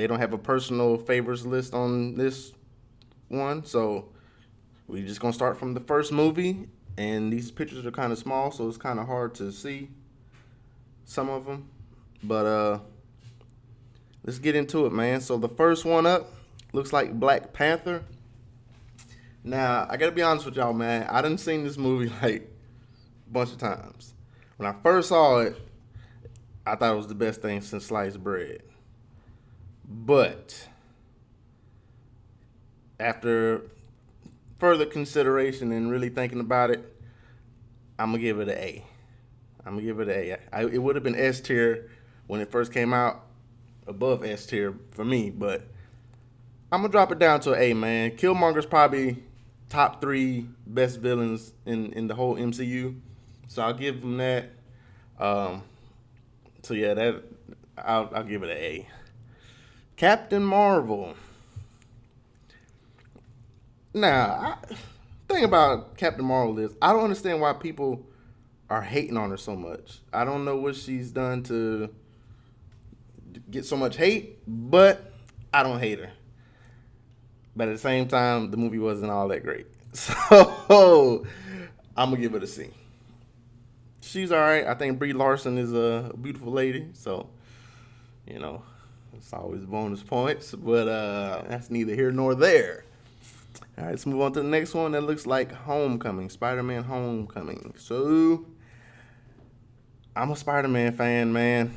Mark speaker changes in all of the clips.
Speaker 1: they don't have a personal favorites list on this one, so we just gonna start from the first movie. And these pictures are kind of small, so it's kind of hard to see some of them. But let's get into it, man. So the first one up looks like Black Panther. Now, I gotta be honest with y'all, man. I done seen this movie like a bunch of times. When I first saw it, I thought it was the best thing since sliced bread. But after further consideration and really thinking about it, I'm gonna give it an A. I'm gonna give it an A. It would have been S tier when it first came out, above S tier for me, but I'm gonna drop it down to an A, man. Killmonger's probably top 3 best villains in the whole MCU, so I'll give him that. So yeah, that I'll give it an A. Captain Marvel. Now, thing about Captain Marvel is I don't understand why people are hating on her so much. I don't know what she's done to get so much hate, but I don't hate her. But at the same time, the movie wasn't all that great. So I'm gonna give it a C. She's all right. I think Brie Larson is a beautiful lady, so you know it's always bonus points. But that's neither here nor there. All right, let's move on to the next one. That looks like Homecoming, Spider-Man Homecoming. So I'm a Spider-Man fan, man.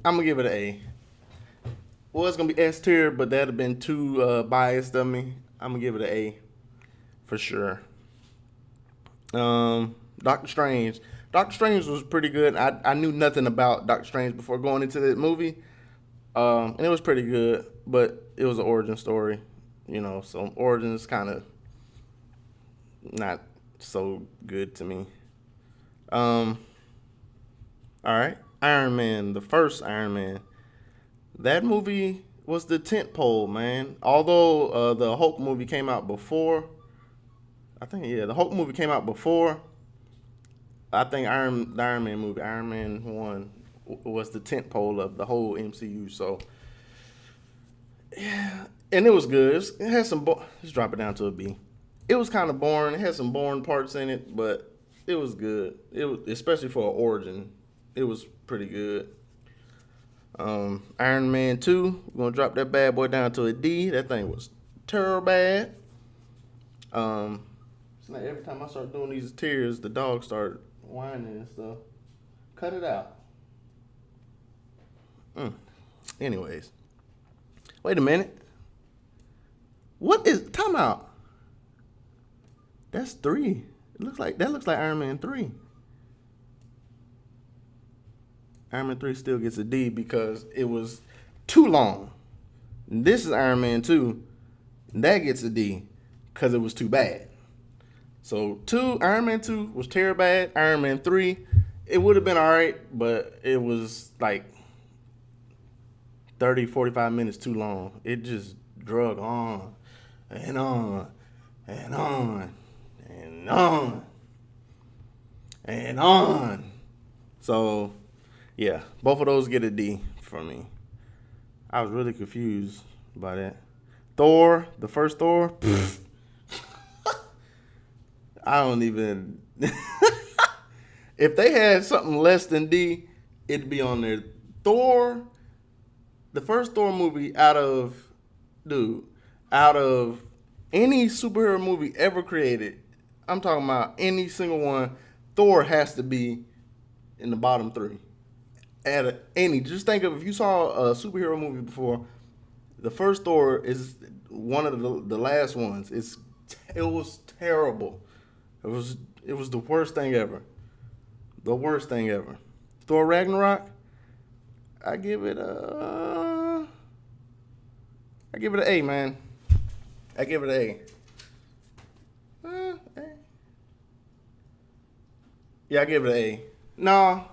Speaker 1: I'm gonna give it an A. Well, it's gonna be S tier, but that'd have been too biased of me. I'm gonna give it an A for sure. Doctor Strange. Doctor Strange was pretty good. I knew nothing about Doctor Strange before going into the movie, and it was pretty good. But it was an origin story, so origin is kind of not so good to me. All right, Iron Man, the first Iron Man. That movie was the tentpole, man. Although the Hulk movie came out before, the Hulk movie came out before. I think the Iron Man movie, Iron Man 1, was the tentpole of the whole MCU. So, yeah, and it was good. It had some. Let's drop it down to a B. It was kind of boring. It had some boring parts in it, but it was good. It was, especially for an origin, it was pretty good. Iron Man 2, we're gonna drop that bad boy down to a D. That thing was terrible bad. It's like every time I start doing these tiers, the dogs start whining and stuff. Cut it out. Anyways, wait a minute. What is time out? That's 3. That looks like Iron Man 3. Iron Man 3 still gets a D because it was too long. This is Iron Man 2. That gets a D because it was too bad. So Iron Man 2 was terrible bad. Iron Man 3, it would have been all right, but it was like 30, 45 minutes too long. It just drug on and on and on and on and on. So, yeah, both of those get a D for me. I was really confused by that. Thor, the first Thor, I don't even. If they had something less than D, it'd be on there. Thor, the first Thor movie out of any superhero movie ever created, I'm talking about any single one, Thor has to be in the bottom 3. Just think of if you saw a superhero movie before, the first Thor is one of the last ones. It was terrible. It was the worst thing ever. The worst thing ever. Thor Ragnarok, I give it an A, man. I give it an A. Yeah, I give it an A. No.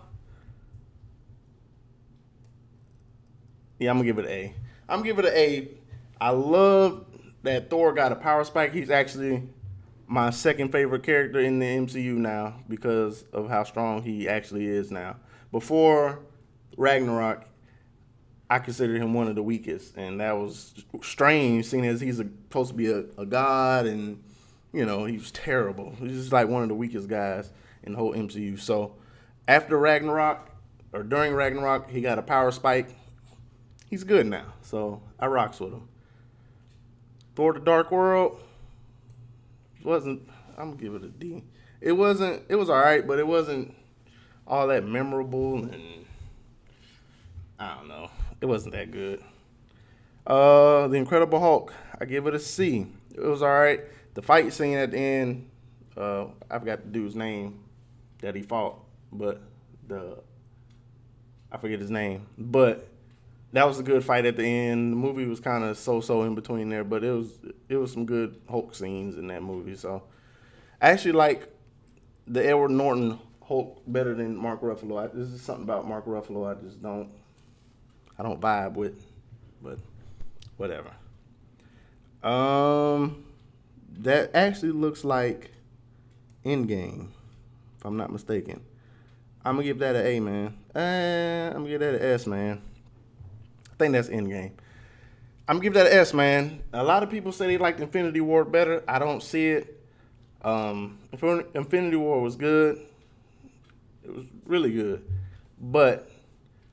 Speaker 1: Yeah, I'm gonna give it an A. I'm gonna give it an A. I love that Thor got a power spike. He's actually my second favorite character in the MCU now because of how strong he actually is now. Before Ragnarok, I considered him one of the weakest, and that was strange, seeing as he's supposed to be a god, and he was terrible. He's just like one of the weakest guys in the whole MCU. So after Ragnarok or during Ragnarok, he got a power spike. He's good now, so I rocks with him. Thor: The Dark World wasn't. I'm gonna give it a D. It wasn't. It was all right, but it wasn't all that memorable, and I don't know. It wasn't that good. The Incredible Hulk, I give it a C. It was all right. The fight scene at the end, I forgot the dude's name that he fought, but I forget his name, but that was a good fight at the end. The movie was kind of so in between there, but it was some good Hulk scenes in that movie. So I actually like the Edward Norton Hulk better than Mark Ruffalo. This is something about Mark Ruffalo I just don't vibe with, but whatever. That actually looks like Endgame, if I'm not mistaken. I'm gonna give that an A, man. I'm gonna give that an S, man. I think that's Endgame. I'm gonna give that an S, man. A lot of people say they liked Infinity War better. I don't see it. Infinity War was good. It was really good, but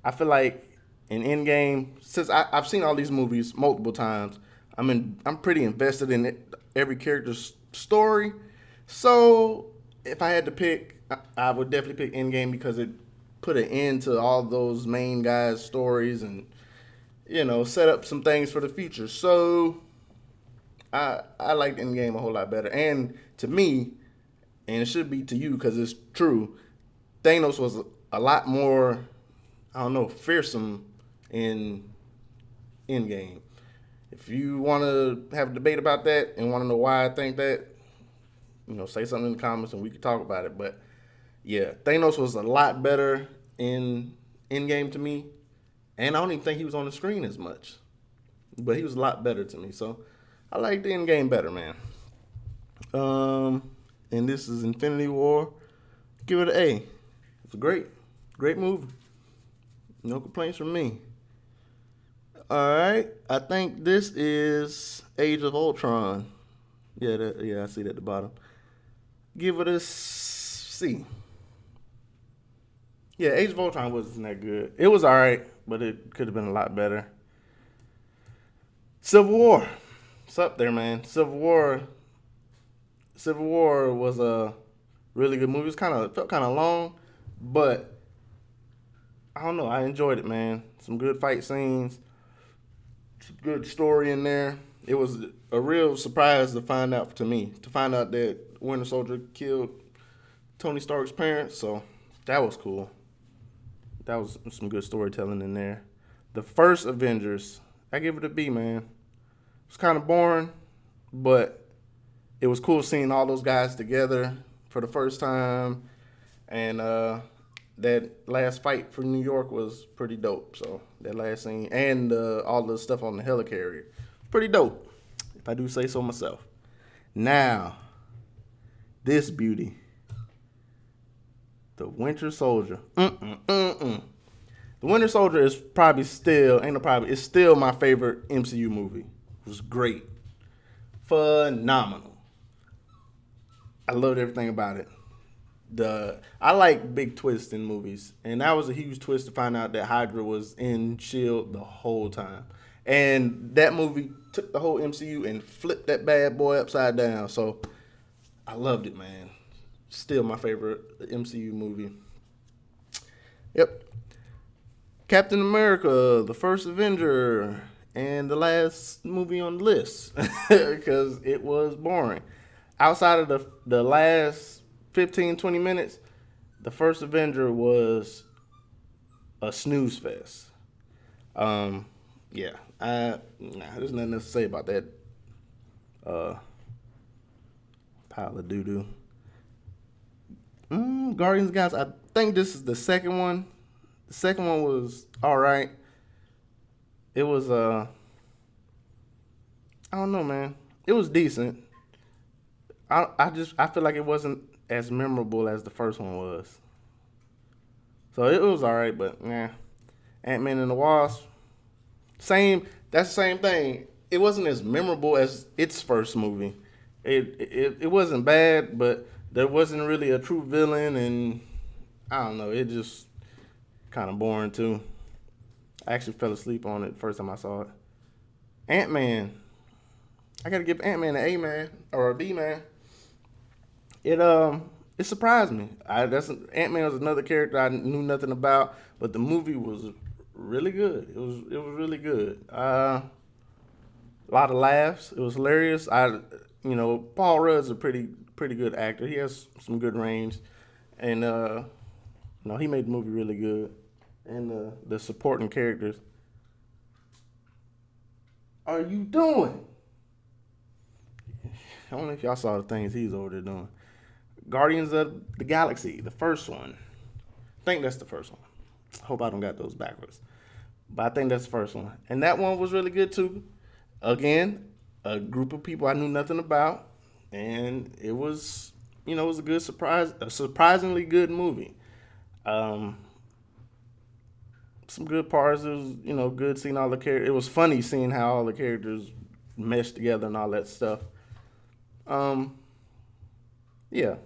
Speaker 1: I feel like in Endgame, since I've seen all these movies multiple times, I'm pretty invested in every character's story. So if I had to pick, I would definitely pick Endgame because it put an end to all those main guys' stories and set up some things for the future. So I liked Endgame a whole lot better. And to me, and it should be to you because it's true, Thanos was a lot more, I don't know, fearsome in Endgame. If you want to have a debate about that and want to know why I think that, say something in the comments and we can talk about it. But yeah, Thanos was a lot better in Endgame to me. And I don't even think he was on the screen as much. But he was a lot better to me. So I like the Endgame better, man. And this is Infinity War. Give it an A. It's a great movie. No complaints from me. All right. I think this is Age of Ultron. Yeah, I see that at the bottom. Give it a C. Yeah, Age of Ultron wasn't that good. It was all right, but it could have been a lot better. Civil War. It's up there, man. Civil War was a really good movie. It felt kind of long, but I don't know. I enjoyed it, man. Some good fight scenes. Some good story in there. It was a real surprise to find out that Winter Soldier killed Tony Stark's parents. So that was cool. That was some good storytelling in there. The first Avengers, I give it a B, man. It was kind of boring, but it was cool seeing all those guys together for the first time. And that last fight for New York was pretty dope. So that last scene and all the stuff on the helicarrier, pretty dope, if I do say so myself. Now, this beauty, the Winter Soldier. The Winter Soldier is probably still, it's still my favorite MCU movie. It was great. Phenomenal. I loved everything about it. I like big twists in movies, and that was a huge twist to find out that Hydra was in S.H.I.E.L.D. the whole time. And that movie took the whole MCU and flipped that bad boy upside down. So I loved it, man. Still my favorite MCU movie. Yep. Captain America, the first Avenger, and the last movie on the list because it was boring. Outside of the last 15, 20 minutes, the first Avenger was a snooze fest. Yeah, there's nothing else to say about that pile of doo-doo. Guardians of the Galaxy, I think this is the second one. The second one was all right. It was, I don't know, man. It was decent. I feel like it wasn't as memorable as the first one was. So it was all right, but yeah, Ant-Man and the Wasp, same. That's the same thing. It wasn't as memorable as its first movie. It wasn't bad, but there wasn't really a true villain, and I don't know. It just kind of boring too. I actually fell asleep on it the first time I saw it. Ant-Man. I gotta give Ant-Man an A man or a B man. It it surprised me. Ant-Man was another character I knew nothing about, but the movie was really good. It was really good. A lot of laughs. It was hilarious. Paul Rudd's a pretty good actor. He has some good range, and he made the movie really good. And the supporting characters. Are you doing? I don't know if y'all saw the things he's over there doing. Guardians of the Galaxy, the first one. I think that's the first one. Hope I don't got those backwards. But I think that's the first one. And that one was really good too. Again, a group of people I knew nothing about. And it was, it was a good surprise, a surprisingly good movie. Some good parts. It was, good seeing all the characters. It was funny seeing how all the characters meshed together and all that stuff. Yeah.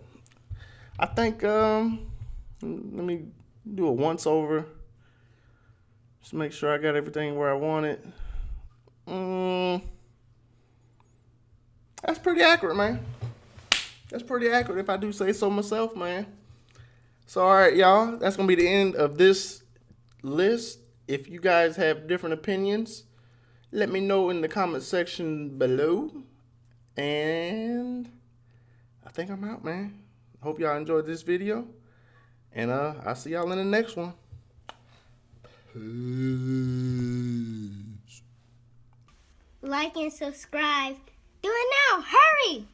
Speaker 1: I think, let me do a once over. Just make sure I got everything where I want it. That's pretty accurate, man. That's pretty accurate if I do say so myself, man. So, all right, y'all. That's going to be the end of this list. If you guys have different opinions, let me know in the comment section below. And I think I'm out, man. Hope y'all enjoyed this video. And I'll see y'all in the next one. Peace.
Speaker 2: Like and subscribe. Do it now. Hurry!